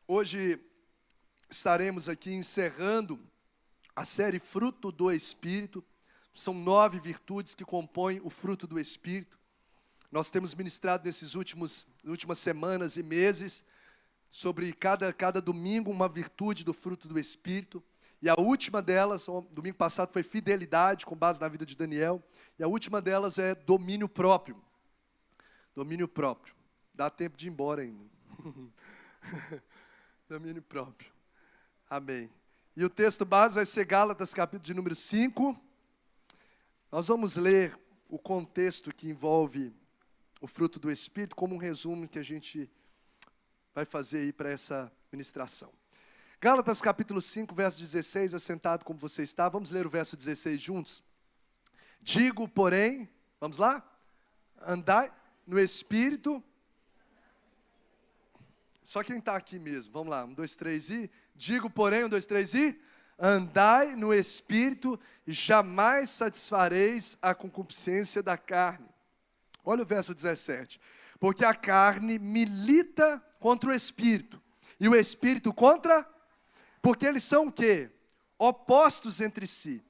Hoje estaremos aqui encerrando a série Fruto do Espírito. São 9 virtudes que compõem o fruto do Espírito. Nós temos ministrado nesses últimas semanas e meses sobre cada domingo uma virtude do fruto do Espírito. E a última delas, domingo passado, foi fidelidade, com base na vida de Daniel. E a última delas é domínio próprio. Domínio próprio. Dá tempo de ir embora ainda. Domínio próprio. Amém. E o texto base vai ser Gálatas, capítulo de número 5. Nós vamos ler o contexto que envolve o fruto do Espírito, como um resumo que a gente vai fazer aí para essa ministração. Gálatas, capítulo 5, verso 16, assentado como você está. Vamos ler o verso 16 juntos. Digo, porém, vamos lá? Andai no Espírito. Só quem está aqui mesmo. Vamos lá, 1, 2, 3 e... Digo, porém, 1, 2, 3 e... Andai no Espírito e jamais satisfareis a concupiscência da carne. Olha o verso 17. Porque a carne milita contra o Espírito. E o Espírito contra... Porque eles são o quê? Opostos entre si.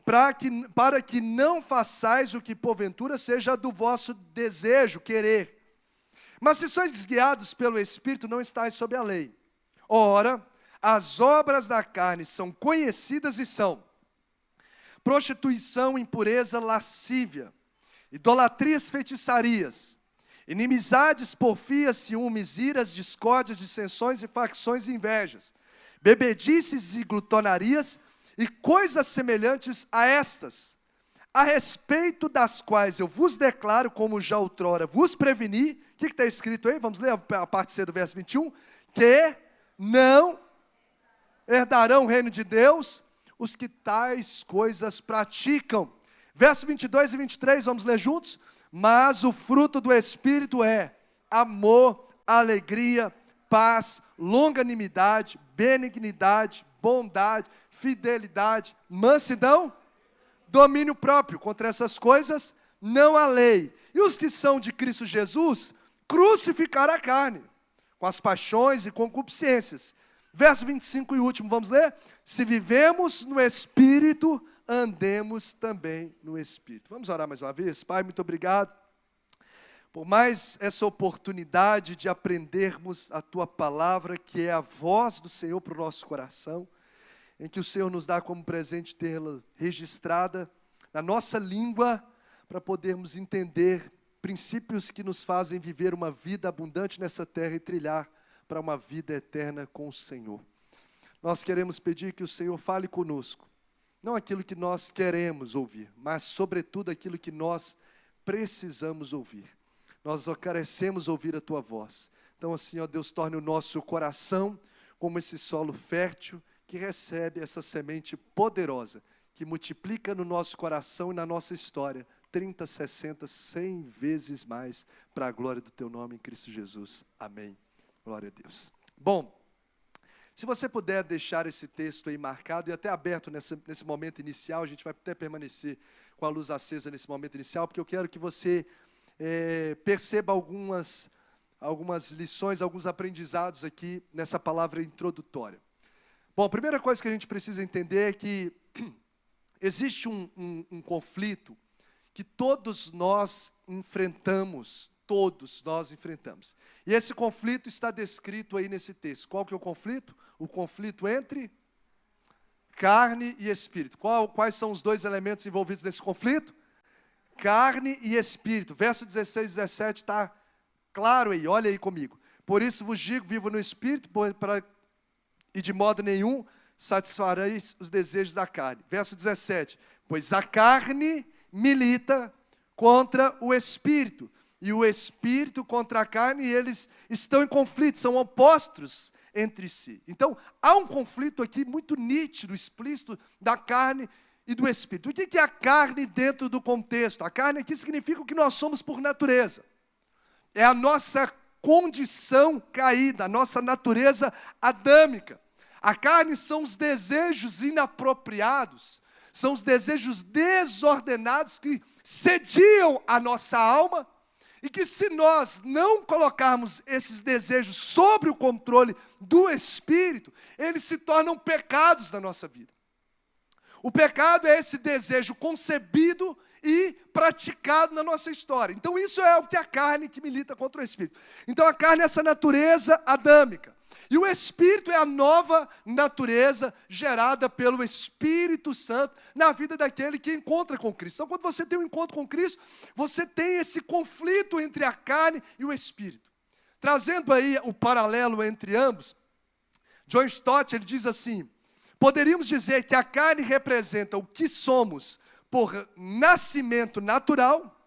Para que não façais o que porventura seja do vosso desejo, querer. Mas se sois guiados pelo Espírito, não estáis sob a lei. Ora, as obras da carne são conhecidas e são prostituição, impureza, lascívia, idolatrias, feitiçarias, inimizades, porfias, ciúmes, iras, discórdias, dissensões e facções e invejas, bebedices e glutonarias e coisas semelhantes a estas, a respeito das quais eu vos declaro, como já outrora vos preveni. O que está escrito aí? Vamos ler a parte C do verso 21. Que não herdarão o reino de Deus os que tais coisas praticam. Verso 22 e 23, vamos ler juntos? Mas o fruto do Espírito é amor, alegria, paz, longanimidade, benignidade, bondade, fidelidade, mansidão, domínio próprio. Contra essas coisas não há lei. E os que são de Cristo Jesus crucificaram a carne, com as paixões e concupiscências. Verso 25 e último, vamos ler? Se vivemos no Espírito, andemos também no Espírito. Vamos orar mais uma vez? Pai, muito obrigado por mais essa oportunidade de aprendermos a Tua palavra, que é a voz do Senhor para o nosso coração, em que o Senhor nos dá como presente tê-la registrada na nossa língua, para podermos entender princípios que nos fazem viver uma vida abundante nessa terra e trilhar para uma vida eterna com o Senhor. Nós queremos pedir que o Senhor fale conosco, não aquilo que nós queremos ouvir, mas sobretudo aquilo que nós precisamos ouvir. Nós só carecemos ouvir a Tua voz. Então assim, ó Deus, torne o nosso coração como esse solo fértil que recebe essa semente poderosa, que multiplica no nosso coração e na nossa história 30, 60, 100 vezes mais para a glória do Teu nome em Cristo Jesus. Amém. Glória a Deus. Bom, se você puder deixar esse texto aí marcado e até aberto nesse momento inicial, a gente vai até permanecer com a luz acesa nesse momento inicial, porque eu quero que você perceba algumas lições, alguns aprendizados aqui nessa palavra introdutória. Bom, a primeira coisa que a gente precisa entender é que existe um conflito que todos nós enfrentamos. E esse conflito está descrito aí nesse texto. Qual que é o conflito? O conflito entre carne e espírito. Quais são os dois elementos envolvidos nesse conflito? Carne e espírito. Verso 16 e 17 está claro aí, olha aí comigo. Por isso vos digo, vivo no espírito, e de modo nenhum satisfareis os desejos da carne. Verso 17. Pois a carne milita contra o espírito, e o espírito contra a carne, e eles estão em conflito, são opostos entre si. Então, há um conflito aqui muito nítido, explícito, da carne e do espírito. O que é a carne dentro do contexto? A carne aqui significa o que nós somos por natureza. É a nossa condição caída, a nossa natureza adâmica. A carne são os desejos inapropriados, são os desejos desordenados que sediam a nossa alma E que se nós não colocarmos esses desejos sobre o controle do Espírito, eles se tornam pecados na nossa vida. O pecado é esse desejo concebido e praticado na nossa história. Então isso é o que a carne que milita contra o Espírito. Então a carne é essa natureza adâmica. E o Espírito é a nova natureza gerada pelo Espírito Santo na vida daquele que encontra com Cristo. Então, quando você tem um encontro com Cristo, você tem esse conflito entre a carne e o Espírito. Trazendo aí o paralelo entre ambos, John Stott, ele diz assim: poderíamos dizer que a carne representa o que somos por nascimento natural,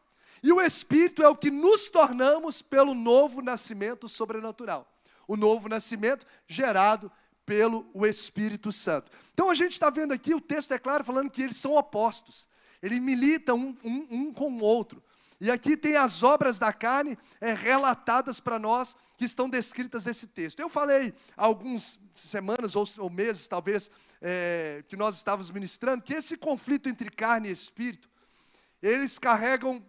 e o Espírito é o que nos tornamos pelo novo nascimento sobrenatural. O novo nascimento gerado pelo Espírito Santo. Então a gente está vendo aqui, o texto é claro, falando que eles são opostos. Eles militam um com o outro. E aqui tem as obras da carne relatadas para nós, que estão descritas nesse texto. Eu falei há algumas semanas ou meses, talvez, que nós estávamos ministrando, que esse conflito entre carne e espírito, eles carregam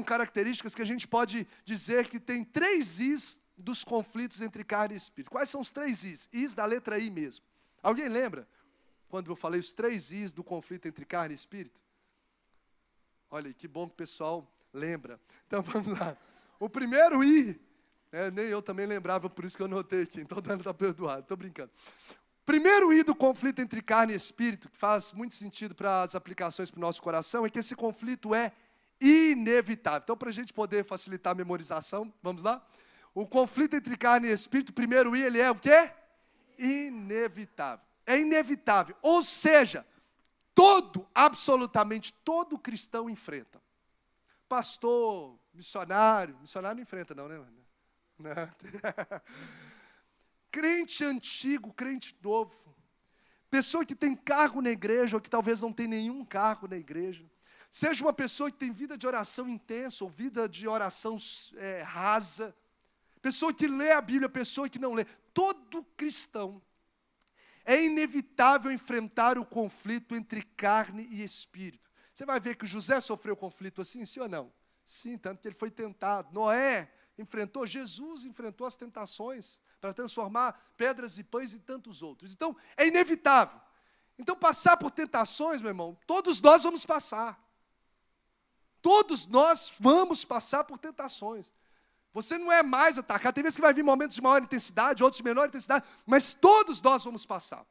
características que a gente pode dizer que tem 3 Is dos conflitos entre carne e espírito. Quais são os 3 Is? Is da letra I mesmo. Alguém lembra quando eu falei os 3 Is do conflito entre carne e espírito? Olha, que bom que o pessoal lembra. Então vamos lá. O primeiro I, nem eu também lembrava, por isso que eu anotei aqui, então está perdoado, estou brincando. Primeiro I do conflito entre carne e espírito, que faz muito sentido para as aplicações para o nosso coração, é que esse conflito é inevitável. Então, para a gente poder facilitar a memorização, vamos lá? O conflito entre carne e espírito, primeiro I, ele é o quê? Inevitável. É inevitável. Ou seja, absolutamente todo cristão enfrenta. Pastor, missionário não enfrenta não, né? Não. Crente antigo, crente novo. Pessoa que tem cargo na igreja ou que talvez não tem nenhum cargo na igreja. Seja uma pessoa que tem vida de oração intensa ou vida de oração rasa. Pessoa que lê a Bíblia, pessoa que não lê. Todo cristão é inevitável enfrentar o conflito entre carne e espírito. Você vai ver que José sofreu conflito assim, sim ou não? Sim, tanto que ele foi tentado. Noé enfrentou, Jesus enfrentou as tentações para transformar pedras e pães e tantos outros. Então, é inevitável. Então, passar por tentações, meu irmão, todos nós vamos passar. Todos nós vamos passar por tentações. Você não é mais atacado. Tem vezes que vai vir momentos de maior intensidade, outros de menor intensidade, mas todos nós vamos passar.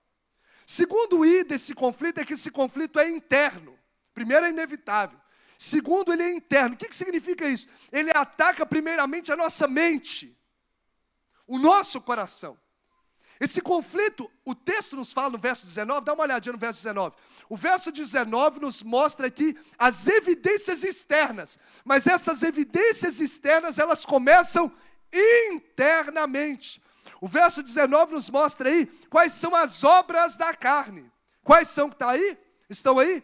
Segundo I desse conflito é que esse conflito é interno. Primeiro, é inevitável. Segundo, ele é interno. O que significa isso? Ele ataca primeiramente a nossa mente, o nosso coração. Esse conflito, o texto nos fala no verso 19, dá uma olhadinha no verso 19. O verso 19 nos mostra aqui as evidências externas. Mas essas evidências externas, elas começam internamente. O verso 19 nos mostra aí quais são as obras da carne. Quais são que está aí? Estão aí?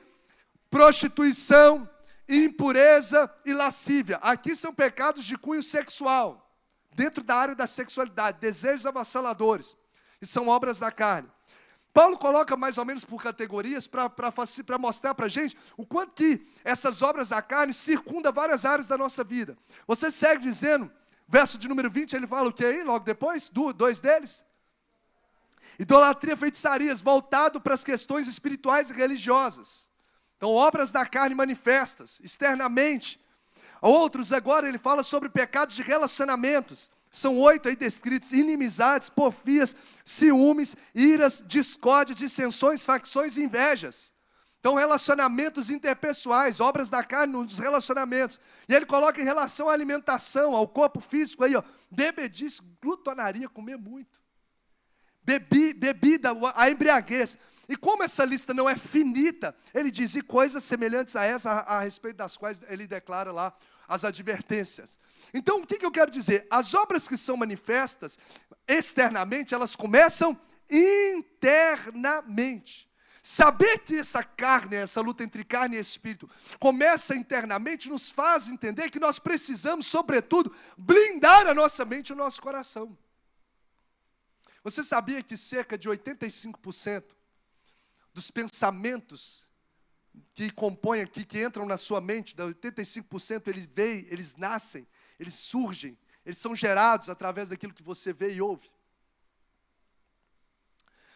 Prostituição, impureza e lascívia. Aqui são pecados de cunho sexual. Dentro da área da sexualidade, desejos avassaladores. E são obras da carne. Paulo coloca mais ou menos por categorias para mostrar para a gente o quanto que essas obras da carne circundam várias áreas da nossa vida. Você segue dizendo, verso de número 20, ele fala o que aí, logo depois? 2 deles. Idolatria, feitiçarias, voltado para as questões espirituais e religiosas. Então, obras da carne manifestas, externamente. Outros agora, ele fala sobre pecados de relacionamentos. São 8 aí descritos: inimizades, porfias, ciúmes, iras, discórdia, dissensões, facções e invejas. Então, relacionamentos interpessoais, obras da carne nos relacionamentos. E ele coloca em relação à alimentação, ao corpo físico aí, ó, bebedice, glutonaria, comer muito. Bebida, a embriaguez. E como essa lista não é finita, ele diz, e coisas semelhantes a essa, a respeito das quais ele declara lá as advertências. Então, o que eu quero dizer? As obras que são manifestas externamente, elas começam internamente. Saber que essa carne, essa luta entre carne e espírito, começa internamente, nos faz entender que nós precisamos, sobretudo, blindar a nossa mente e o nosso coração. Você sabia que cerca de 85% dos pensamentos que compõem aqui, que entram na sua mente, 85% eles veem, eles nascem, eles surgem, eles são gerados através daquilo que você vê e ouve.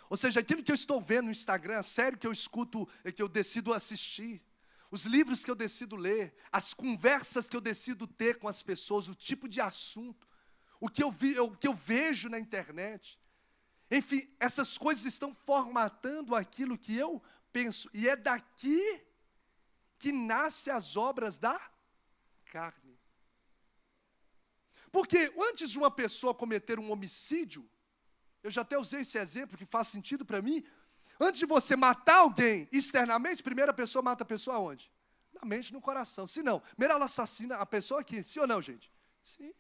Ou seja, aquilo que eu estou vendo no Instagram, a série que eu escuto, que eu decido assistir, os livros que eu decido ler, as conversas que eu decido ter com as pessoas, o tipo de assunto, o que eu vejo na internet. Enfim, essas coisas estão formatando aquilo que eu penso. E é daqui que nascem as obras da carne. Porque antes de uma pessoa cometer um homicídio, eu já até usei esse exemplo que faz sentido para mim. Antes de você matar alguém externamente, primeiro a pessoa mata a pessoa aonde? Na mente, no coração. Se não, primeiro ela assassina a pessoa aqui. Sim ou não, gente? Sim.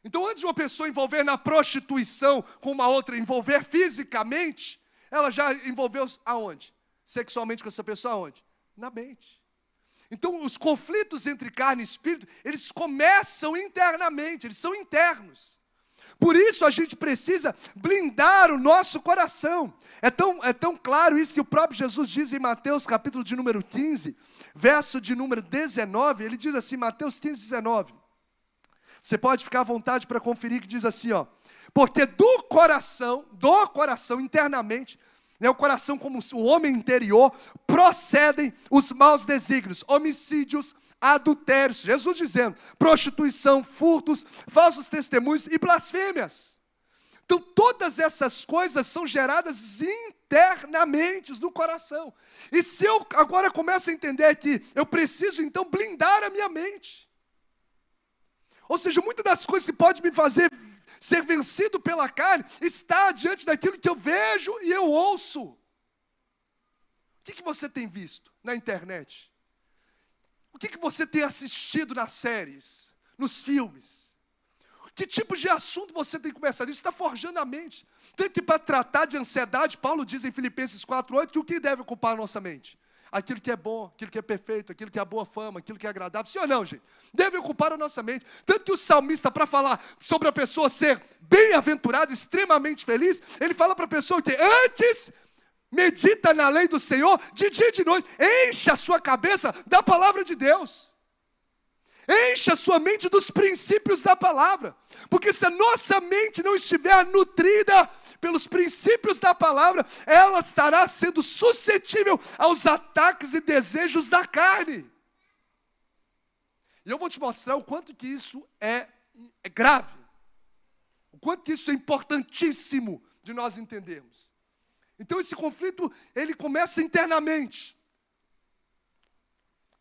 Então, antes de uma pessoa envolver na prostituição com uma outra, envolver fisicamente, ela já envolveu aonde? Sexualmente com essa pessoa aonde? Na mente. Então, os conflitos entre carne e espírito, eles começam internamente, eles são internos. Por isso a gente precisa blindar o nosso coração. É tão claro isso que o próprio Jesus diz em Mateus capítulo de número 15, verso de número 19, ele diz assim, Mateus 15, 19. Você pode ficar à vontade para conferir que diz assim, ó. Porque do coração internamente, né, o coração como o homem interior, procedem os maus desígnios, homicídios, adultérios, Jesus dizendo, prostituição, furtos, falsos testemunhos e blasfêmias. Então todas essas coisas são geradas internamente no coração. E se eu agora começo a entender que eu preciso então blindar a minha mente. Ou seja, muitas das coisas que podem me fazer ser vencido pela carne, está diante daquilo que eu vejo e eu ouço. O que você tem visto na internet? O que você tem assistido nas séries, nos filmes? Que tipo de assunto você tem conversado? Isso está forjando a mente. Tanto que para tratar de ansiedade, Paulo diz em Filipenses 4:8 que o que deve ocupar a nossa mente? Aquilo que é bom, aquilo que é perfeito, aquilo que é boa fama, aquilo que é agradável. Sim ou não, gente? Deve ocupar a nossa mente. Tanto que o salmista, para falar sobre a pessoa ser bem-aventurada, extremamente feliz, ele fala para a pessoa que antes medita na lei do Senhor, de dia e de noite, encha a sua cabeça da palavra de Deus. Encha a sua mente dos princípios da palavra. Porque se a nossa mente não estiver nutrida pelos princípios da palavra, ela estará sendo suscetível aos ataques e desejos da carne. E eu vou te mostrar o quanto que isso é grave. O quanto que isso é importantíssimo de nós entendermos. Então esse conflito, ele começa internamente.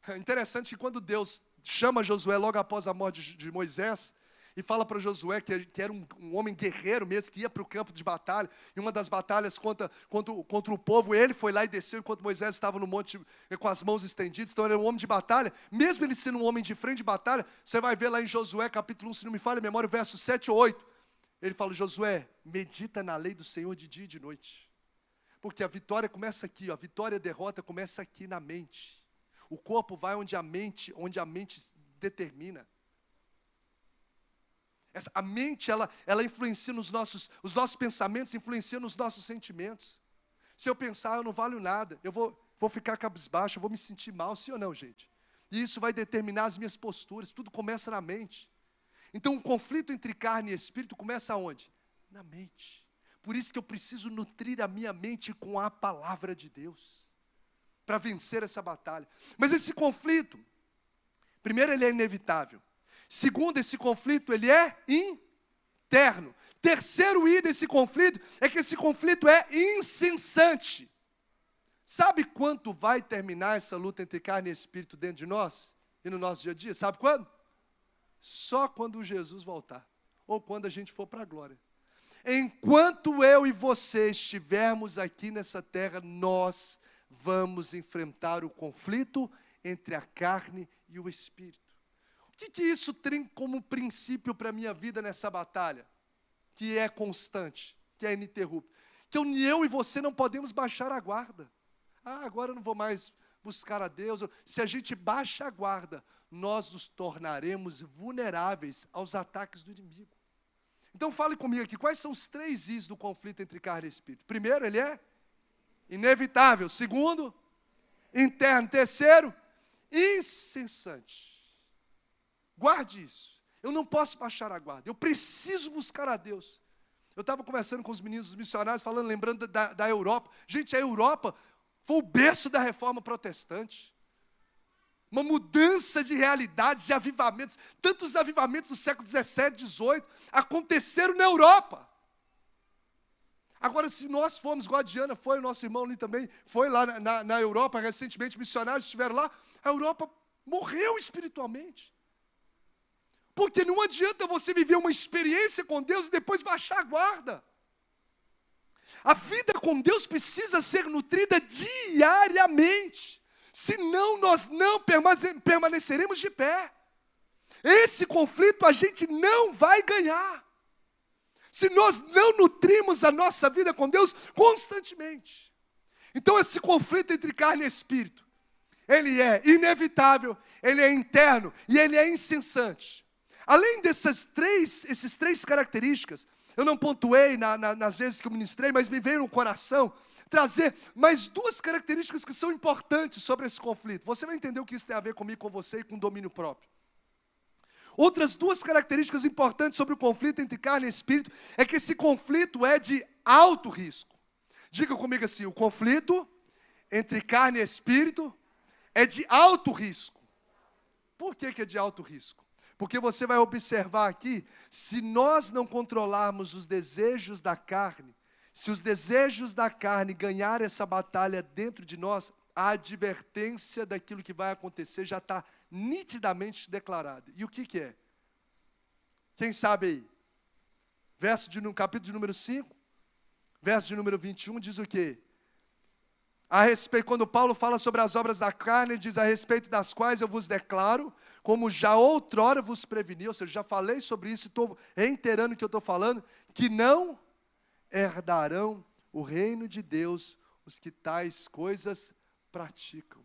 É interessante que quando Deus chama Josué logo após a morte de Moisés, e fala para Josué que era um homem guerreiro mesmo, que ia para o campo de batalha, e uma das batalhas contra o povo, ele foi lá e desceu, enquanto Moisés estava no monte com as mãos estendidas, então ele era um homem de batalha, mesmo ele sendo um homem de frente de batalha, você vai ver lá em Josué capítulo 1, se não me falha a memória, verso 7 ou 8, ele fala, Josué, medita na lei do Senhor de dia e de noite, porque a vitória começa aqui, a vitória e a derrota começa aqui na mente, o corpo vai onde a mente determina. A mente, ela influencia os nossos pensamentos, influencia nos nossos sentimentos. Se eu pensar, eu não valho nada, eu vou ficar cabisbaixo, eu vou me sentir mal, sim ou não, gente? E isso vai determinar as minhas posturas, tudo começa na mente. Então, o conflito entre carne e espírito começa aonde? Na mente. Por isso que eu preciso nutrir a minha mente com a palavra de Deus, para vencer essa batalha. Mas esse conflito, primeiro, ele é inevitável. Segundo, esse conflito, ele é interno. Terceiro I desse conflito é que esse conflito é incessante. Sabe quanto vai terminar essa luta entre carne e espírito dentro de nós? E no nosso dia a dia? Sabe quando? Só quando Jesus voltar. Ou quando a gente for para a glória. Enquanto eu e você estivermos aqui nessa terra, nós vamos enfrentar o conflito entre a carne e o espírito. O que isso tem como princípio para a minha vida nessa batalha? Que é constante, que é ininterrupto. Que eu e você não podemos baixar a guarda. Agora eu não vou mais buscar a Deus. Se a gente baixa a guarda, nós nos tornaremos vulneráveis aos ataques do inimigo. Então fale comigo aqui, quais são os 3 Is do conflito entre carne e espírito? Primeiro, ele é inevitável. Segundo, interno. Terceiro, incessante. Guarde isso. Eu não posso baixar a guarda. Eu preciso buscar a Deus. Eu estava conversando com os meninos, os missionários, lembrando da Europa. Gente, a Europa foi o berço da reforma protestante. Uma mudança de realidades, de avivamentos. Tantos avivamentos do século XVII, XVIII aconteceram na Europa. Agora, se nós formos, igual a Diana foi, o nosso irmão ali também, foi lá na Europa, recentemente, missionários estiveram lá, a Europa morreu espiritualmente. Porque não adianta você viver uma experiência com Deus e depois baixar a guarda. A vida com Deus precisa ser nutrida diariamente. Senão nós não permaneceremos de pé. Esse conflito a gente não vai ganhar. Se nós não nutrimos a nossa vida com Deus constantemente. Então esse conflito entre carne e espírito, ele é inevitável, ele é interno e ele é incessante. Além esses três características, eu não pontuei nas vezes que eu ministrei, mas me veio no coração trazer mais duas características que são importantes sobre esse conflito. Você vai entender o que isso tem a ver comigo, com você e com domínio próprio. Outras duas características importantes sobre o conflito entre carne e espírito é que esse conflito é de alto risco. Diga comigo assim, o conflito entre carne e espírito é de alto risco. Por que é de alto risco? Porque você vai observar aqui, se nós não controlarmos os desejos da carne, se os desejos da carne ganharem essa batalha dentro de nós, a advertência daquilo que vai acontecer já está nitidamente declarada. E o que é? Quem sabe aí? Capítulo de número 5, verso de número 21, diz o quê? Quando Paulo fala sobre as obras da carne, ele diz, a respeito das quais eu vos declaro, como já outrora vos preveni, ou seja, já falei sobre isso, estou reiterando o que eu estou falando, que não herdarão o reino de Deus os que tais coisas praticam.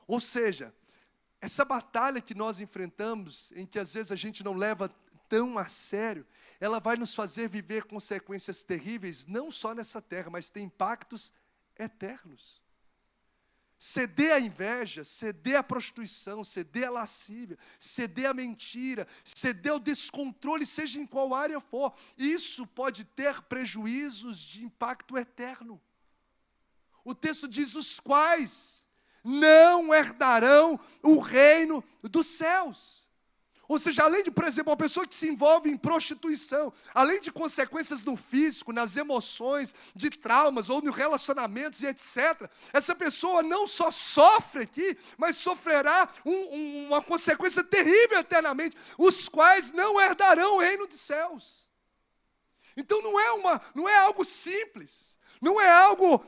Ou seja, essa batalha que nós enfrentamos, em que às vezes a gente não leva tão a sério, ela vai nos fazer viver consequências terríveis, não só nessa terra, mas tem impactos eternos. Ceder à inveja, ceder à prostituição, ceder à lascívia, ceder à mentira, ceder ao descontrole, seja em qual área for, isso pode ter prejuízos de impacto eterno. O texto diz, os quais não herdarão o reino dos céus. Ou seja, além de, por exemplo, uma pessoa que se envolve em prostituição, além de consequências no físico, nas emoções, de traumas ou nos relacionamentos e etc., essa pessoa não só sofre aqui, mas sofrerá uma consequência terrível eternamente, os quais não herdarão o reino dos céus. Então não é algo simples, não é algo,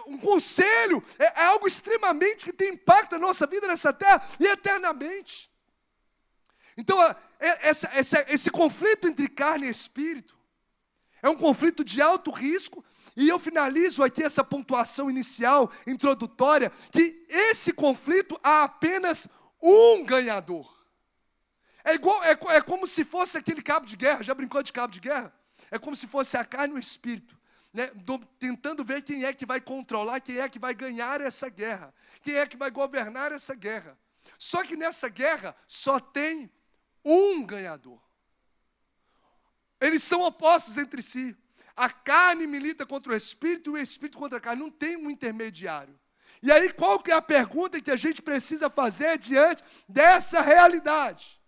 um conselho, é algo extremamente que tem impacto na nossa vida nessa terra e eternamente. Então, esse conflito entre carne e espírito é um conflito de alto risco, e eu finalizo aqui essa pontuação inicial, introdutória, que esse conflito há apenas um ganhador. É como se fosse aquele cabo de guerra, já brincou de cabo de guerra? É como se fosse a carne e o espírito, né? Tentando ver quem é que vai controlar, quem é que vai ganhar essa guerra, quem é que vai governar essa guerra. Só que nessa guerra só tem um ganhador. Eles são opostos entre si. A carne milita contra o espírito e o espírito contra a carne. Não tem um intermediário. E aí, qual que é a pergunta que a gente precisa fazer diante dessa realidade?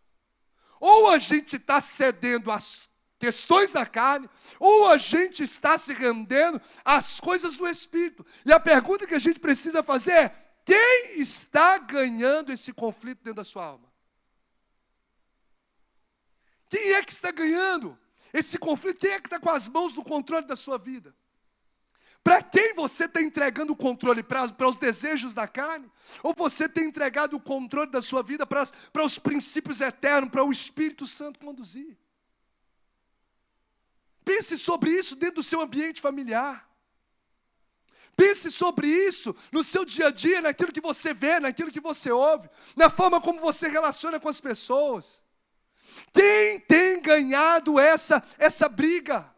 Ou a gente está cedendo às questões da carne, ou a gente está se rendendo às coisas do espírito. E a pergunta que a gente precisa fazer é, quem está ganhando esse conflito dentro da sua alma? Quem é que está ganhando esse conflito? Quem é que está com as mãos no controle da sua vida? Para quem você está entregando o controle? Para os desejos da carne? Ou você tem entregado o controle da sua vida para os princípios eternos, para o Espírito Santo conduzir? Pense sobre isso dentro do seu ambiente familiar. Pense sobre isso no seu dia a dia, naquilo que você vê, naquilo que você ouve, na forma como você relaciona com as pessoas. Quem tem ganhado essa briga?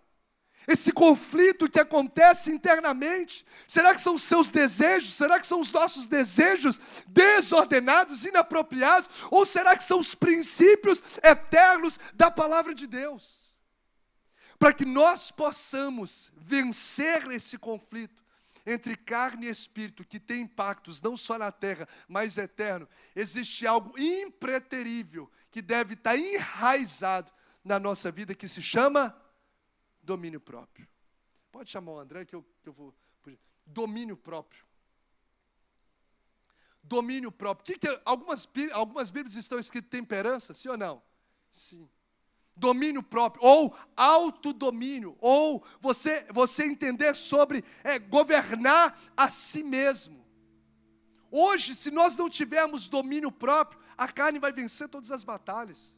Esse conflito que acontece internamente, será que são os seus desejos? Será que são os nossos desejos desordenados, inapropriados? Ou será que são os princípios eternos da palavra de Deus? Para que nós possamos vencer esse conflito entre carne e espírito, que tem impactos não só na terra, mas eterno, existe algo impreterível que deve estar enraizado na nossa vida, que se chama domínio próprio. Pode chamar o André que eu vou. Domínio próprio. Domínio próprio. Algumas Bíblias estão escritas temperança, sim ou não? Sim. Domínio próprio, ou autodomínio, ou você entender sobre governar a si mesmo. Hoje, se nós não tivermos domínio próprio, a carne vai vencer todas as batalhas.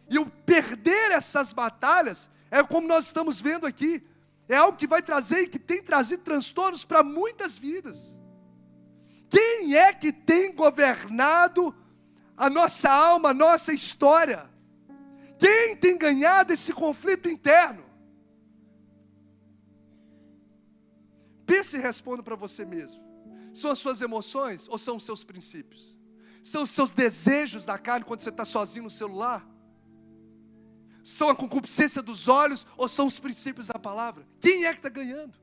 E o perder essas batalhas é como nós estamos vendo aqui. É algo que vai trazer e que tem trazido transtornos para muitas vidas. Quem é que tem governado a nossa alma, a nossa história? Quem tem ganhado esse conflito interno? Pense e responda para você mesmo. São as suas emoções ou são os seus princípios? São os seus desejos da carne quando você está sozinho no celular? São a concupiscência dos olhos ou são os princípios da palavra? Quem é que está ganhando?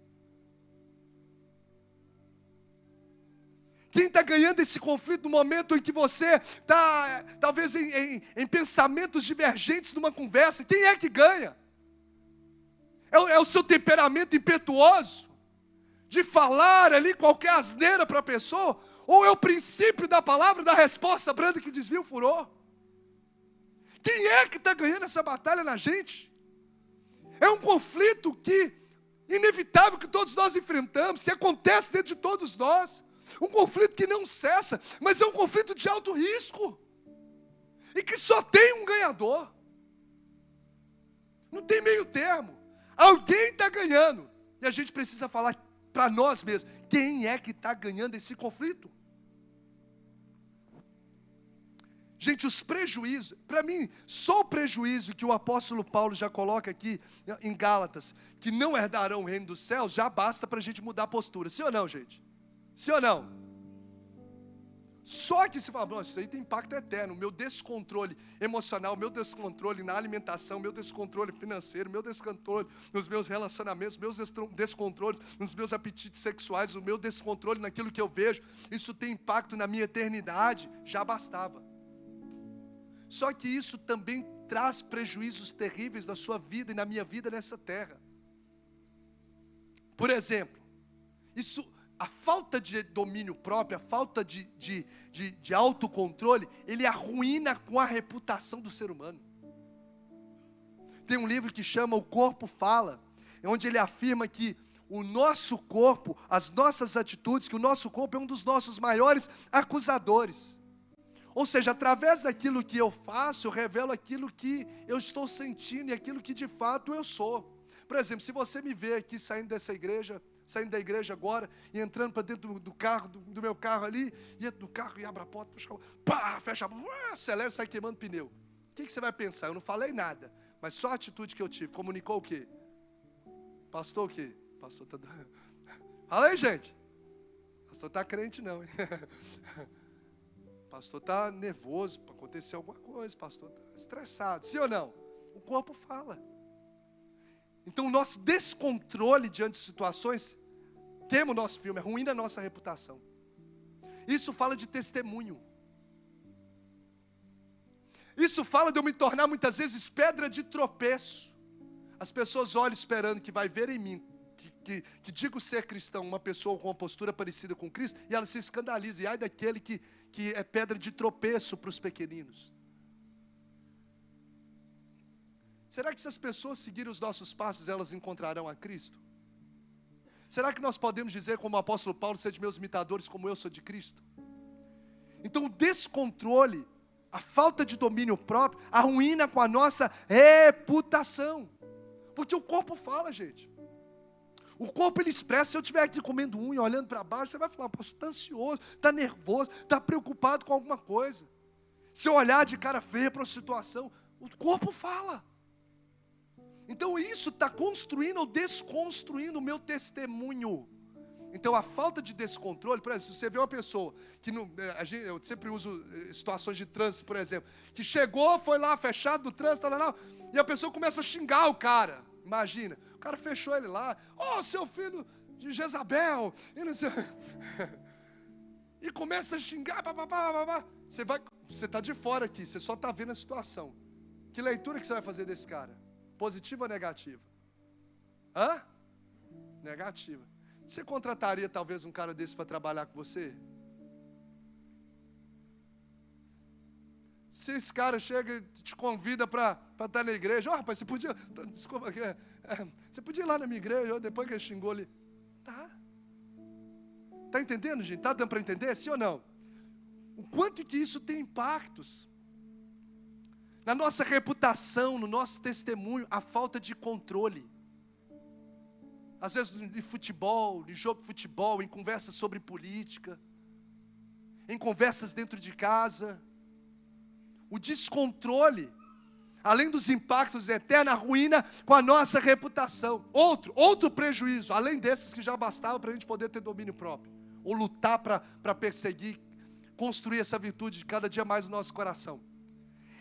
Quem está ganhando esse conflito no momento em que você está, talvez, em pensamentos divergentes numa conversa? Quem é que ganha? É o seu temperamento impetuoso, de falar ali qualquer asneira para a pessoa? Ou é o princípio da palavra, da resposta branda que desvia o furor? Quem é que está ganhando essa batalha na gente? É um conflito inevitável que todos nós enfrentamos, que acontece dentro de todos nós. Um conflito que não cessa, mas é um conflito de alto risco. E que só tem um ganhador. Não tem meio termo. Alguém está ganhando. E a gente precisa falar para nós mesmos, quem é que está ganhando esse conflito? Gente, os prejuízos, para mim, só o prejuízo que o apóstolo Paulo já coloca aqui em Gálatas, que não herdarão o reino dos céus, já basta para a gente mudar a postura. Sim ou não, gente? Sim ou não? Só que você fala, isso aí tem impacto eterno. O meu descontrole emocional, o meu descontrole na alimentação, o meu descontrole financeiro, o meu descontrole nos meus relacionamentos, meus descontroles nos meus apetites sexuais, o meu descontrole naquilo que eu vejo, isso tem impacto na minha eternidade. Já bastava. Só que isso também traz prejuízos terríveis na sua vida e na minha vida nessa terra. Por exemplo, a falta de domínio próprio, a falta de autocontrole, ele arruína com a reputação do ser humano. Tem um livro que chama O Corpo Fala, onde ele afirma que o nosso corpo, as nossas atitudes, que o nosso corpo é um dos nossos maiores acusadores. Ou seja, através daquilo que eu faço, eu revelo aquilo que eu estou sentindo e aquilo que de fato eu sou. Por exemplo, se você me vê aqui saindo da igreja agora e entrando para dentro do carro, do meu carro ali, e entra no carro e abre a porta, puxa, pá, fecha a porta, acelera e sai queimando pneu. O que você vai pensar? Eu não falei nada, mas só a atitude que eu tive comunicou o quê? Pastor o quê? Pastor tá... Fala aí, gente. Pastor está crente não, hein? Pastor está nervoso para acontecer alguma coisa, pastor está estressado, sim ou não? O corpo fala. Então o nosso descontrole diante de situações queima o nosso filme, arruína a nossa reputação. Isso fala de testemunho. Isso fala de eu me tornar muitas vezes pedra de tropeço. As pessoas olham esperando que vai ver em mim, que digo ser cristão, uma pessoa com uma postura parecida com Cristo, e ela se escandaliza, e ai daquele que é pedra de tropeço para os pequeninos. Será que se as pessoas seguirem os nossos passos, elas encontrarão a Cristo? Será que nós podemos dizer, como o apóstolo Paulo, sede meus imitadores, como eu sou de Cristo? Então o descontrole, a falta de domínio próprio, arruína com a nossa reputação. Porque o corpo fala, gente. O corpo ele expressa. Se eu estiver aqui comendo unha, olhando para baixo, você vai falar, pastor, está ansioso, está nervoso, está preocupado com alguma coisa. Se eu olhar de cara feia para a situação, o corpo fala. Então isso está construindo ou desconstruindo o meu testemunho. Então a falta de descontrole, por exemplo, se você vê uma pessoa que não, eu sempre uso situações de trânsito, por exemplo, que chegou, foi lá fechado do trânsito, e a pessoa começa a xingar o cara. Imagina, o cara fechou ele lá, seu filho de Jezabel, e não sei, e começa a xingar, você está de fora aqui, você só está vendo a situação. Que leitura que você vai fazer desse cara? Positiva ou negativa? Negativa. Você contrataria talvez um cara desse para trabalhar com você? Se esse cara chega e te convida para estar na igreja, rapaz, você podia, desculpa, você podia ir lá na minha igreja, depois que ele xingou ali. Tá entendendo, gente? Tá dando para entender, sim ou não? O quanto que isso tem impactos na nossa reputação, no nosso testemunho, a falta de controle. Às vezes em futebol, em jogo de futebol, em conversas sobre política, em conversas dentro de casa. O descontrole, além dos impactos, eterna ruína com a nossa reputação. Outro prejuízo, além desses que já bastava para a gente poder ter domínio próprio. Ou lutar para perseguir, construir essa virtude de cada dia mais no nosso coração.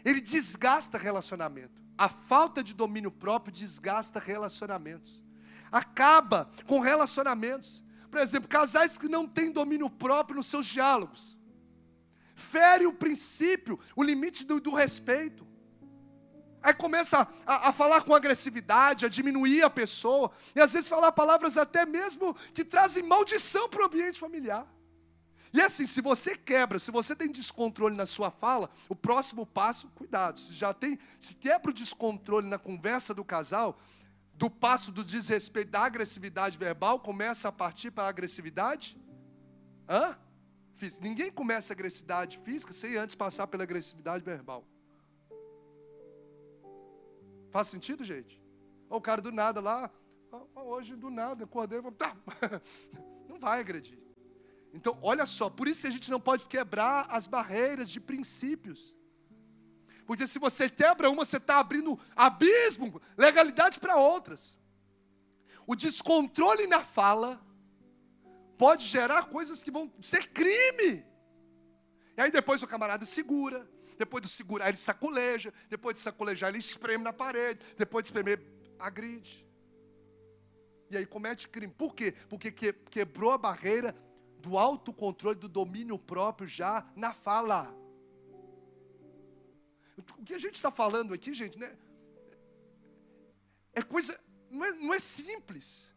Ele desgasta relacionamento. A falta de domínio próprio desgasta relacionamentos. Acaba com relacionamentos. Por exemplo, casais que não têm domínio próprio nos seus diálogos. Fere o princípio, o limite do respeito. Aí começa a falar com agressividade, a diminuir a pessoa. E às vezes falar palavras até mesmo que trazem maldição para o ambiente familiar. E assim, se você quebra, se você tem descontrole na sua fala, o próximo passo, cuidado. Se quebra o descontrole na conversa do casal, do passo do desrespeito, da agressividade verbal, começa a partir para a agressividade física. Ninguém começa a agressividade física sem antes passar pela agressividade verbal. Faz sentido, gente? Ou o cara do nada lá, hoje do nada, acordei, não vai agredir. Então, olha só, por isso que a gente não pode quebrar as barreiras de princípios. Porque se você quebra uma, você está abrindo abismo, legalidade para outras. O descontrole na fala pode gerar coisas que vão ser crime. E aí depois o camarada segura, depois de segurar ele sacoleja, depois de sacolejar ele espreme na parede, depois de espremer, agride. E aí comete crime. Por quê? Porque quebrou a barreira do autocontrole, do domínio próprio já na fala. O que a gente está falando aqui, gente, né? É coisa, não é simples.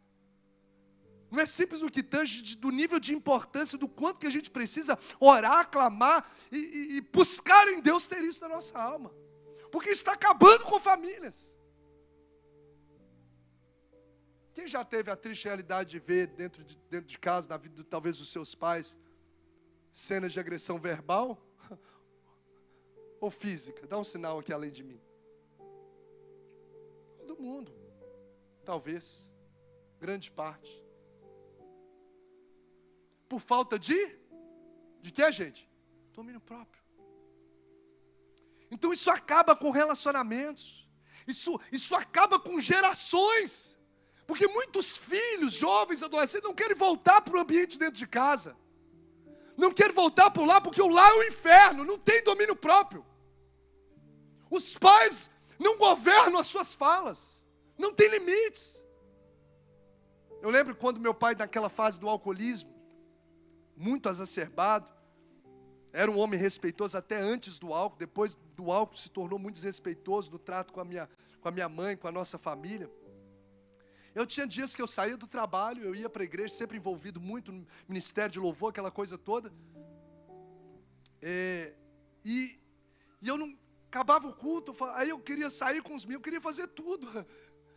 Não é simples no que tange do nível de importância, do quanto que a gente precisa orar, clamar e buscar em Deus ter isso na nossa alma. Porque está acabando com famílias. Quem já teve a triste realidade de ver dentro de casa, na vida talvez dos seus pais, cenas de agressão verbal ou física? Dá um sinal aqui além de mim. Todo mundo, talvez, grande parte. Por falta de quê, gente? Domínio próprio. Então isso acaba com relacionamentos. Isso acaba com gerações. Porque muitos filhos, jovens, adolescentes, não querem voltar para o ambiente dentro de casa. Não querem voltar para lá, porque o lar é o inferno, não tem domínio próprio. Os pais não governam as suas falas, não tem limites. Eu lembro quando meu pai, naquela fase do alcoolismo, muito exacerbado, era um homem respeitoso até antes do álcool, depois do álcool se tornou muito desrespeitoso no trato com a minha mãe, com a nossa família. Eu tinha dias que eu saía do trabalho, eu ia para a igreja, sempre envolvido muito no ministério de louvor, aquela coisa toda. E eu não acabava o culto, aí eu queria sair com os meus, eu queria fazer tudo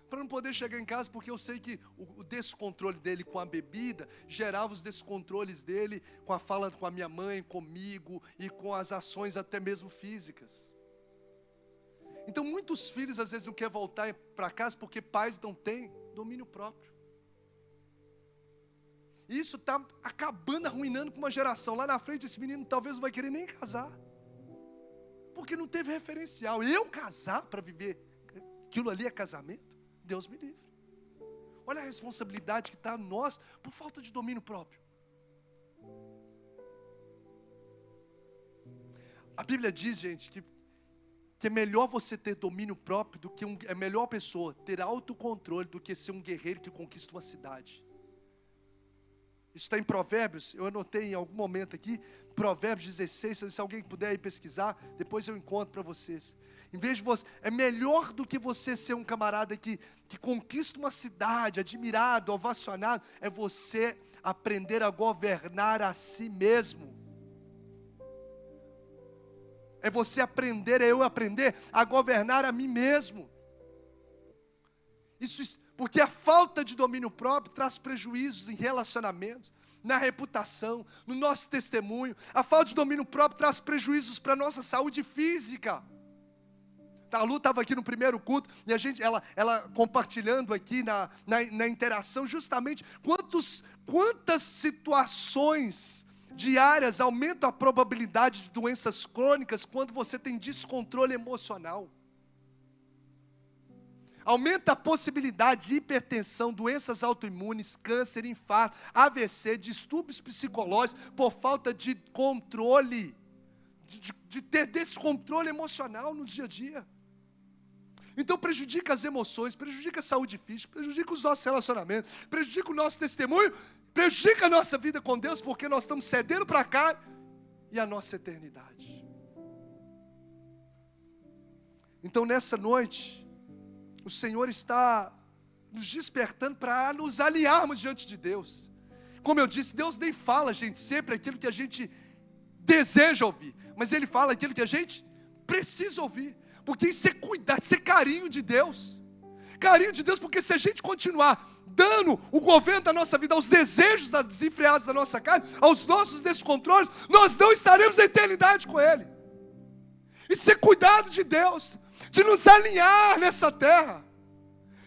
para não poder chegar em casa, porque eu sei que o descontrole dele com a bebida gerava os descontroles dele com a fala com a minha mãe, comigo e com as ações até mesmo físicas. Então muitos filhos às vezes não querem voltar para casa porque pais não têm domínio próprio. Isso está acabando, arruinando com uma geração. Lá na frente esse menino talvez não vai querer nem casar, porque não teve referencial. Eu casar para viver, aquilo ali é casamento? Deus me livre. Olha a responsabilidade que está em nós por falta de domínio próprio. A Bíblia diz, gente, que é melhor você ter domínio próprio do que é melhor a pessoa ter autocontrole do que ser um guerreiro que conquista uma cidade. Isso está em Provérbios, eu anotei em algum momento aqui, Provérbios 16, se alguém puder ir pesquisar, depois eu encontro para vocês. Em vez de você, é melhor do que você ser um camarada que conquista uma cidade, admirado, ovacionado, é você aprender a governar a si mesmo. É você aprender, é eu aprender a governar a mim mesmo. Porque a falta de domínio próprio traz prejuízos em relacionamentos, na reputação, no nosso testemunho. A falta de domínio próprio traz prejuízos para a nossa saúde física. A Lu estava aqui no primeiro culto, e ela compartilhando aqui na interação, justamente quantas situações diárias aumentam a probabilidade de doenças crônicas quando você tem descontrole emocional. Aumenta a possibilidade de hipertensão, doenças autoimunes, câncer, infarto, AVC, distúrbios psicológicos por falta de controle, de ter descontrole emocional no dia a dia. Então prejudica as emoções, prejudica a saúde física, prejudica os nossos relacionamentos, prejudica o nosso testemunho, prejudica a nossa vida com Deus, porque nós estamos cedendo para cá e a nossa eternidade. Então nessa noite, o Senhor está nos despertando para nos alinharmos diante de Deus. Como eu disse, Deus nem fala, gente, sempre aquilo que a gente deseja ouvir, mas Ele fala aquilo que a gente precisa ouvir, porque isso é cuidado, isso é carinho de Deus. Carinho de Deus, porque se a gente continuar dando o governo da nossa vida aos desejos desenfreados da nossa carne, aos nossos descontroles, nós não estaremos na eternidade com Ele. Isso é cuidado de Deus, de nos alinhar nessa terra,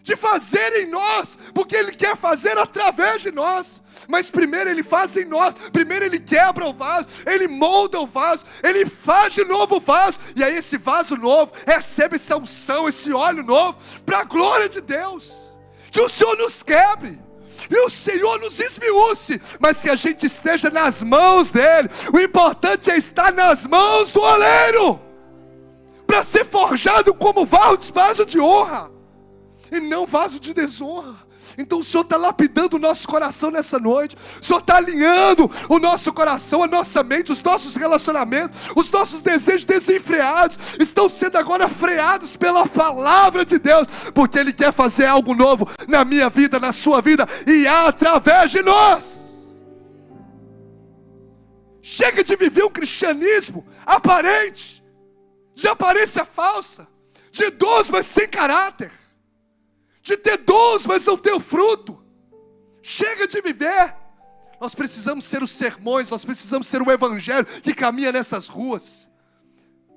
de fazer em nós, porque Ele quer fazer através de nós. Mas primeiro Ele faz em nós, primeiro Ele quebra o vaso, Ele molda o vaso, Ele faz de novo o vaso, e aí esse vaso novo recebe essa unção, esse óleo novo, para a glória de Deus. Que o Senhor nos quebre, e o Senhor nos esmiúce, mas que a gente esteja nas mãos dEle. O importante é estar nas mãos do oleiro, para ser forjado como vaso de honra, e não vaso de desonra. Então o Senhor está lapidando o nosso coração nessa noite. O Senhor está alinhando o nosso coração, a nossa mente, os nossos relacionamentos, os nossos desejos desenfreados estão sendo agora freados pela palavra de Deus, porque Ele quer fazer algo novo na minha vida, na sua vida e através de nós. Chega de viver um cristianismo aparente, de aparência falsa, de dons mas sem caráter, de ter dons, mas não ter o fruto. Chega de viver. Nós precisamos ser os sermões, nós precisamos ser o evangelho que caminha nessas ruas.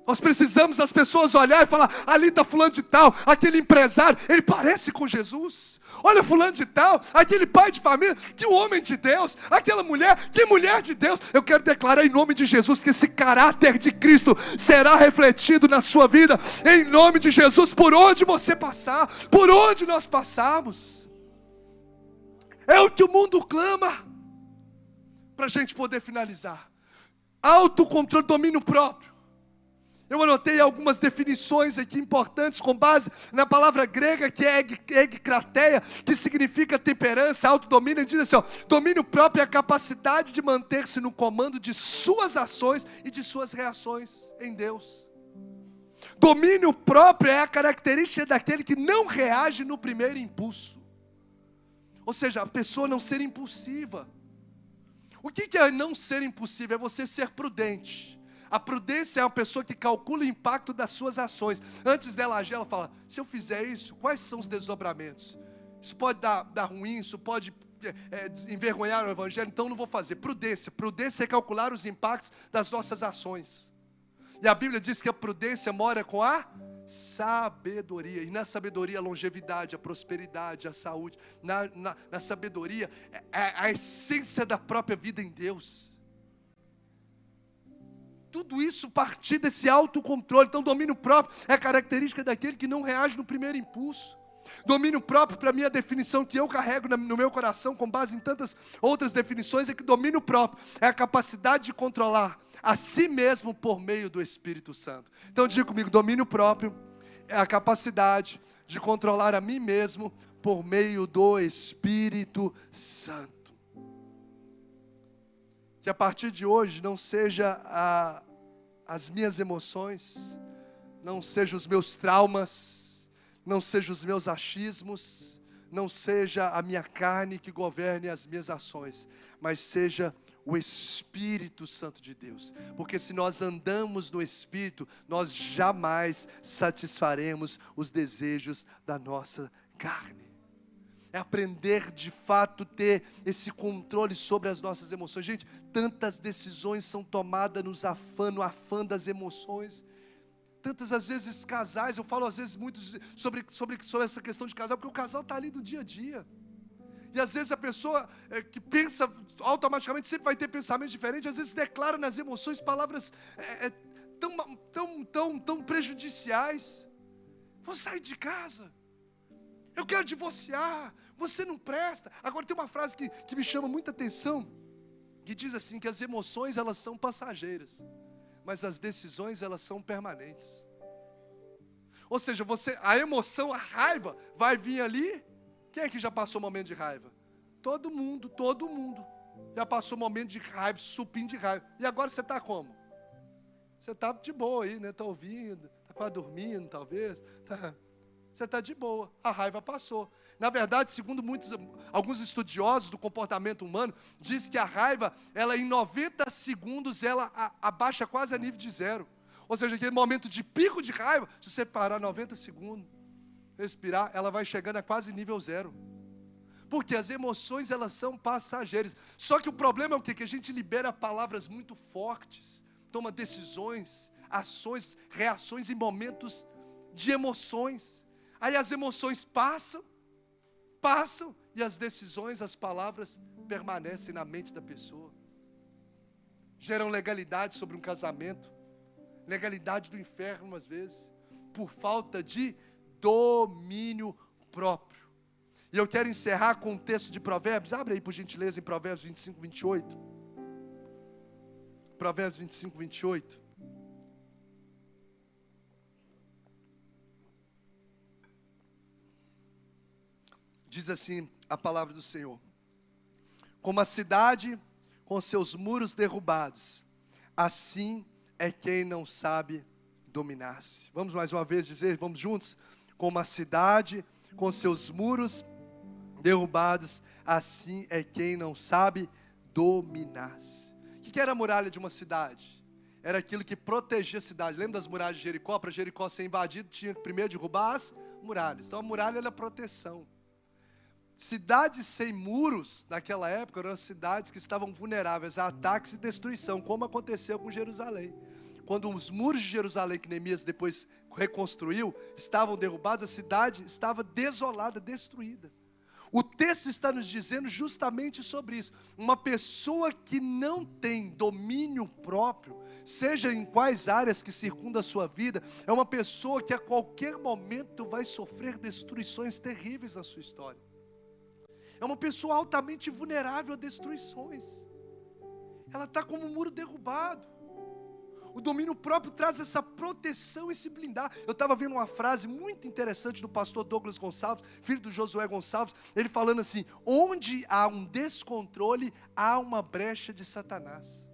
Nós precisamos as pessoas olhar e falar, ali está fulano de tal, aquele empresário, ele parece com Jesus. Olha fulano de tal, aquele pai de família, que homem de Deus, aquela mulher, que mulher de Deus. Eu quero declarar em nome de Jesus que esse caráter de Cristo será refletido na sua vida, em nome de Jesus, por onde você passar, por onde nós passarmos. É o que o mundo clama. Para a gente poder finalizar, autocontrole, domínio próprio. Eu anotei algumas definições aqui importantes com base na palavra grega que é egkrateia, que significa temperança, autodomínio. Ele diz assim, domínio próprio é a capacidade de manter-se no comando de suas ações e de suas reações em Deus. Domínio próprio é a característica daquele que não reage no primeiro impulso. Ou seja, a pessoa não ser impulsiva. O que é não ser impulsivo? É você ser prudente. A prudência é uma pessoa que calcula o impacto das suas ações. Antes dela agir, ela fala, se eu fizer isso, quais são os desdobramentos? Isso pode dar ruim, isso pode envergonhar o evangelho, então não vou fazer. Prudência é calcular os impactos das nossas ações. E a Bíblia diz que a prudência mora com a sabedoria. E na sabedoria a longevidade, a prosperidade, a saúde. Na sabedoria é a essência da própria vida em Deus. Tudo isso partir desse autocontrole. Então domínio próprio é a característica daquele que não reage no primeiro impulso. Domínio próprio, para mim, a definição que eu carrego no meu coração, com base em tantas outras definições, é que domínio próprio é a capacidade de controlar a si mesmo por meio do Espírito Santo. Então diga comigo, domínio próprio é a capacidade de controlar a mim mesmo por meio do Espírito Santo. Que a partir de hoje não seja as minhas emoções, não seja os meus traumas, não seja os meus achismos, não seja a minha carne que governe as minhas ações, mas seja o Espírito Santo de Deus. Porque se nós andamos no Espírito, nós jamais satisfaremos os desejos da nossa carne. É aprender de fato ter esse controle sobre as nossas emoções. Gente, tantas decisões são tomadas no afã das emoções. Tantas às vezes casais, eu falo às vezes muito sobre essa questão de casal, porque o casal está ali do dia a dia. E às vezes a pessoa que pensa automaticamente sempre vai ter pensamentos diferentes, às vezes declara nas emoções palavras tão prejudiciais. Vou sair de casa, eu quero divorciar, você não presta. Agora tem uma frase que me chama muita atenção, que diz assim, que as emoções elas são passageiras, mas as decisões elas são permanentes. Ou seja, a emoção, a raiva vai vir ali. Quem é que já passou um momento de raiva? Todo mundo já passou um momento de raiva, supim de raiva. E agora você está como? Você está de boa aí, né? Está ouvindo, está quase dormindo talvez, você está de boa, a raiva passou. Na verdade, segundo alguns estudiosos do comportamento humano, diz que a raiva, ela em 90 segundos, ela abaixa quase a nível de zero. Ou seja, aquele momento de pico de raiva, se você parar 90 segundos, respirar, ela vai chegando a quase nível zero. Porque as emoções, elas são passageiras. Só que o problema é o quê? Que a gente libera palavras muito fortes, toma decisões, ações, reações em momentos de emoções. Aí as emoções passam, e as decisões, as palavras permanecem na mente da pessoa. Geram legalidade sobre um casamento, legalidade do inferno às vezes, por falta de domínio próprio. E eu quero encerrar com um texto de Provérbios. Abre aí por gentileza em Provérbios 25, 28. Provérbios 25, 28. Diz assim a palavra do Senhor: como a cidade com seus muros derrubados, assim é quem não sabe dominar-se. Vamos mais uma vez dizer, vamos juntos? Como a cidade com seus muros derrubados, assim é quem não sabe dominar-se. O que era a muralha de uma cidade? Era aquilo que protegia a cidade. Lembra das muralhas de Jericó? Para Jericó ser invadido, tinha que primeiro derrubar as muralhas. Então a muralha era proteção. Cidades sem muros, naquela época, eram cidades que estavam vulneráveis a ataques e destruição, como aconteceu com Jerusalém. Quando os muros de Jerusalém, que Neemias depois reconstruiu, estavam derrubados, a cidade estava desolada, destruída. O texto está nos dizendo justamente sobre isso. Uma pessoa que não tem domínio próprio, seja em quais áreas que circundam a sua vida, é uma pessoa que a qualquer momento vai sofrer destruições terríveis na sua história. É uma pessoa altamente vulnerável a destruições. Ela está como um muro derrubado. O domínio próprio traz essa proteção e se blindar. Eu estava vendo uma frase muito interessante do pastor Douglas Gonçalves, filho do Josué Gonçalves, ele falando assim: onde há um descontrole, há uma brecha de Satanás.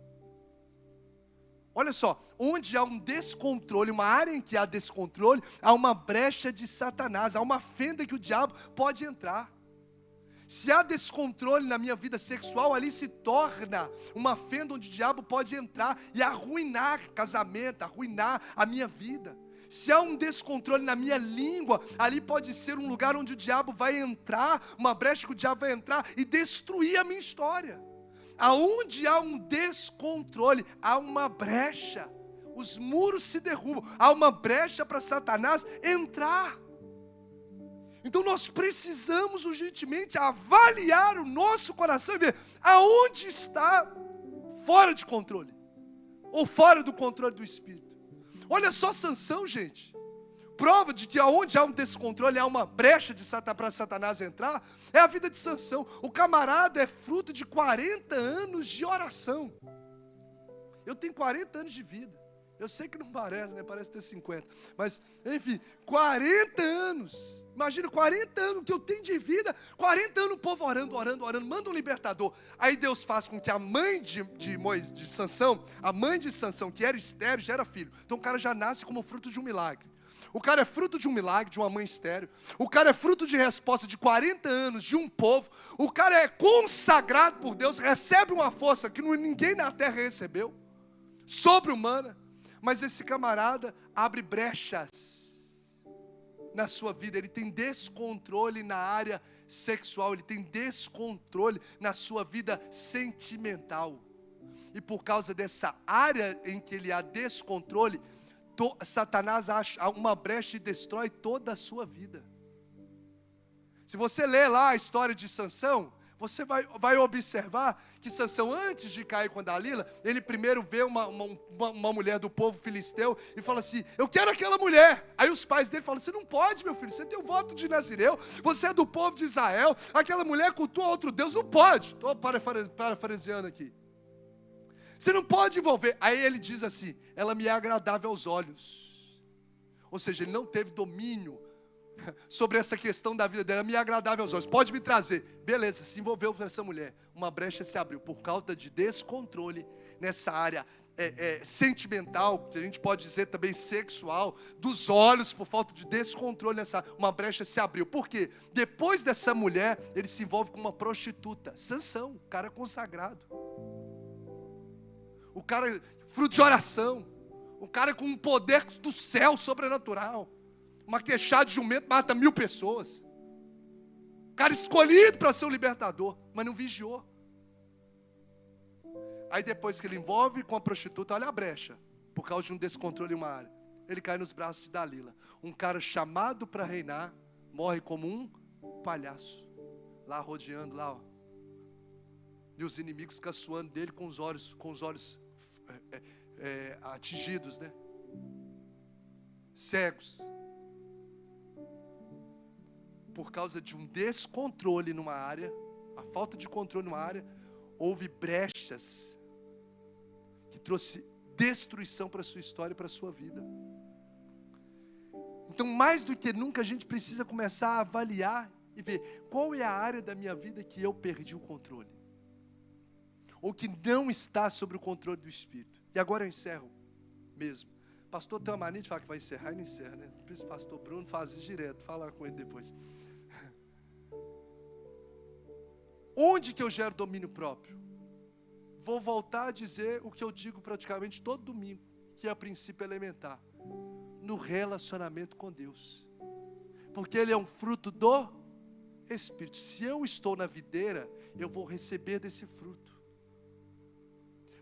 Olha só, onde há um descontrole, uma área em que há descontrole, há uma brecha de Satanás, há uma fenda que o diabo pode entrar. Se há descontrole na minha vida sexual, ali se torna uma fenda onde o diabo pode entrar e arruinar casamento, arruinar a minha vida. Se há um descontrole na minha língua, ali pode ser um lugar onde o diabo vai entrar, uma brecha que o diabo vai entrar e destruir a minha história. Aonde há um descontrole, há uma brecha. Os muros se derrubam, há uma brecha para Satanás entrar. Então nós precisamos urgentemente avaliar o nosso coração e ver aonde está fora de controle, ou fora do controle do Espírito. Olha só Sansão, gente, prova de que aonde há um descontrole, há uma brecha para Satanás entrar, é a vida de Sansão. O camarada é fruto de 40 anos de oração. Eu tenho 40 anos de vida. Eu sei que não parece, né? Parece ter 50. Mas, enfim, 40 anos. Imagina, 40 anos que eu tenho de vida. 40 anos o povo orando. Manda um libertador. Aí Deus faz com que a mãe de Sansão, a mãe de Sansão, que era estéril, gera filho. Então o cara já nasce como fruto de um milagre. O cara é fruto de um milagre, de uma mãe estéril. O cara é fruto de resposta de 40 anos de um povo. O cara é consagrado por Deus, recebe uma força que ninguém na terra recebeu. Sobre-humana. Mas esse camarada abre brechas na sua vida. Ele tem descontrole na área sexual. Ele tem descontrole na sua vida sentimental. E por causa dessa área em que ele há descontrole, Satanás acha uma brecha e destrói toda a sua vida. Se você ler lá a história de Sansão, você vai observar que Sansão, antes de cair com a Dalila, ele primeiro vê uma mulher do povo filisteu e fala assim: eu quero aquela mulher. Aí os pais dele falam: você não pode, meu filho, você tem o voto de Nazireu, você é do povo de Israel, aquela mulher cultua outro Deus, não pode. Estou parafraseando aqui. Você não pode envolver. Aí ele diz assim: ela me é agradável aos olhos. Ou seja, ele não teve domínio sobre essa questão da vida dela, me é agradável aos olhos, pode me trazer. Beleza, se envolveu com essa mulher, uma brecha se abriu por causa de descontrole nessa área sentimental, que a gente pode dizer também sexual, dos olhos, por falta de descontrole uma brecha se abriu. Por quê? Depois dessa mulher, ele se envolve com uma prostituta, Sansão, o cara consagrado, o cara fruto de oração, um cara com um poder do céu sobrenatural. Uma queixada de jumento mata 1000 pessoas. Cara escolhido para ser o libertador, mas não vigiou. Aí depois que ele envolve com a prostituta, olha a brecha, por causa de um descontrole em uma área, ele cai nos braços de Dalila. Um cara chamado para reinar, morre como um palhaço, lá rodeando, lá, ó. E os inimigos caçoando dele com os olhos atingidos, né? Cegos. Por causa de um descontrole numa área, a falta de controle numa área, houve brechas que trouxe destruição para a sua história e para a sua vida. Então, mais do que nunca, a gente precisa começar a avaliar e ver qual é a área da minha vida que eu perdi o controle, ou que não está sob o controle do Espírito. E agora eu encerro mesmo. Pastor tem uma mania de falar que vai encerrar e não encerra, né? Por isso o pastor Bruno faz isso direto, fala com ele depois. Onde que eu gero domínio próprio? Vou voltar a dizer o que eu digo praticamente todo domingo, que é o princípio elementar. No relacionamento com Deus. Porque ele é um fruto do Espírito. Se eu estou na videira, eu vou receber desse fruto.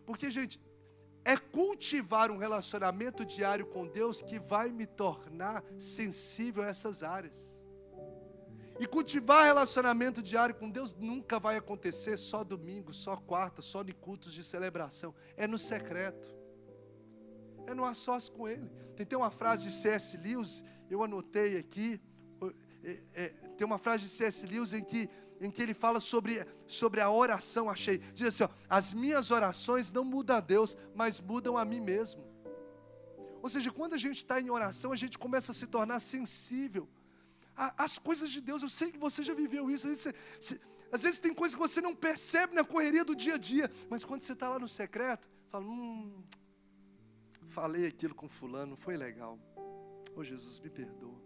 Porque, gente, é cultivar um relacionamento diário com Deus que vai me tornar sensível a essas áreas. E cultivar relacionamento diário com Deus nunca vai acontecer só domingo, só quarta, só em cultos de celebração. É no secreto. É no a sós com Ele. Tem uma frase de C.S. Lewis, eu anotei aqui. Tem uma frase de C.S. Lewis em que ele fala sobre a oração, achei. Diz assim, ó: as minhas orações não mudam a Deus, mas mudam a mim mesmo. Ou seja, quando a gente está em oração, a gente começa a se tornar sensível às coisas de Deus. Eu sei que você já viveu isso. Às vezes tem coisas que você não percebe na correria do dia a dia, mas quando você está lá no secreto, fala, falei aquilo com fulano, não foi legal. Ô Jesus, me perdoa.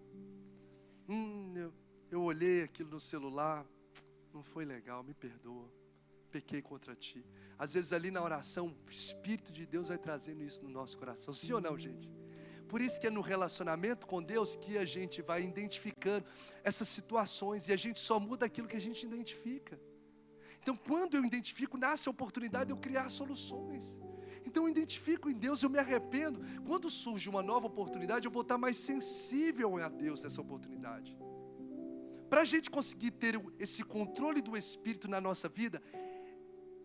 Eu olhei aquilo no celular, não foi legal, me perdoa. Pequei contra ti. Às vezes ali na oração, o Espírito de Deus vai trazendo isso no nosso coração. Sim ou não, gente? Por isso que é no relacionamento com Deus que a gente vai identificando essas situações. E a gente só muda aquilo que a gente identifica. Então quando eu identifico, nasce a oportunidade de eu criar soluções. Então eu identifico em Deus, eu me arrependo. Quando surge uma nova oportunidade, eu vou estar mais sensível a Deus nessa oportunidade. Para a gente conseguir ter esse controle do Espírito na nossa vida,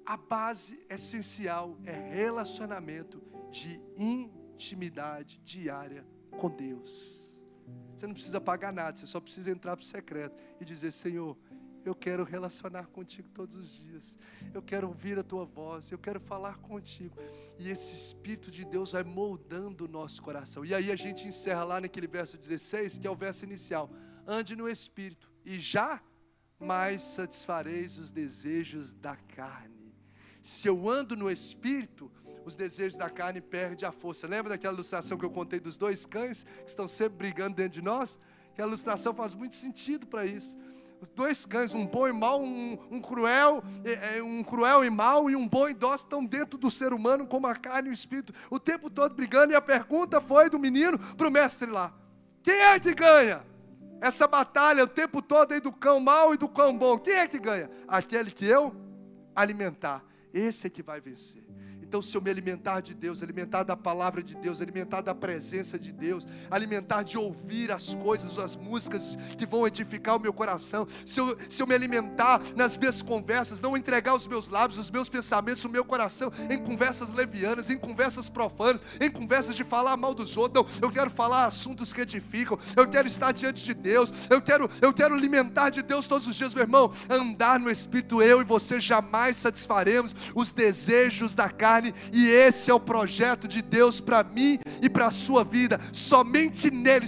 a base essencial é relacionamento de intimidade diária com Deus. Você não precisa pagar nada, você só precisa entrar para o secreto e dizer: Senhor, eu quero relacionar contigo todos os dias. Eu quero ouvir a tua voz, eu quero falar contigo. E esse Espírito de Deus vai moldando o nosso coração. E aí a gente encerra lá naquele verso 16, que é o verso inicial. Ande no Espírito e jamais satisfareis os desejos da carne. Se eu ando no Espírito, os desejos da carne perdem a força. Lembra daquela ilustração que eu contei dos 2 cães que estão sempre brigando dentro de nós? Aquela ilustração faz muito sentido para isso. Os 2 cães, um bom e mau, um cruel e mau, e um bom e dócil, estão dentro do ser humano, como a carne e o espírito, o tempo todo brigando. E a pergunta foi do menino para o mestre lá: quem é que ganha essa batalha o tempo todo aí do cão mau e do cão bom? Quem é que ganha? Aquele que eu alimentar, esse é que vai vencer. Então, se eu me alimentar de Deus, alimentar da palavra de Deus, alimentar da presença de Deus, alimentar de ouvir as coisas, as músicas que vão edificar o meu coração, se eu me alimentar nas minhas conversas, não entregar os meus lábios, os meus pensamentos, o meu coração em conversas levianas, em conversas profanas, em conversas de falar mal dos outros. Não, eu quero falar assuntos que edificam, eu quero estar diante de Deus, eu quero alimentar de Deus todos os dias, meu irmão. Andar no Espírito, eu e você jamais satisfaremos os desejos da carne. E esse é o projeto de Deus para mim e para a sua vida. Somente nele,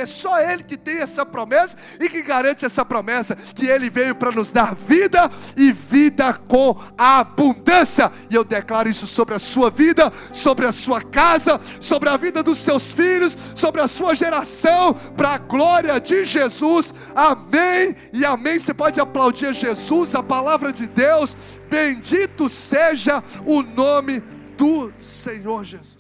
é só Ele que tem essa promessa e que garante essa promessa, que Ele veio para nos dar vida e vida com abundância. E eu declaro isso sobre a sua vida, sobre a sua casa, sobre a vida dos seus filhos, sobre a sua geração, para a glória de Jesus. Amém e amém. Você pode aplaudir a Jesus, a palavra de Deus. Bendito seja o nome do Senhor Jesus.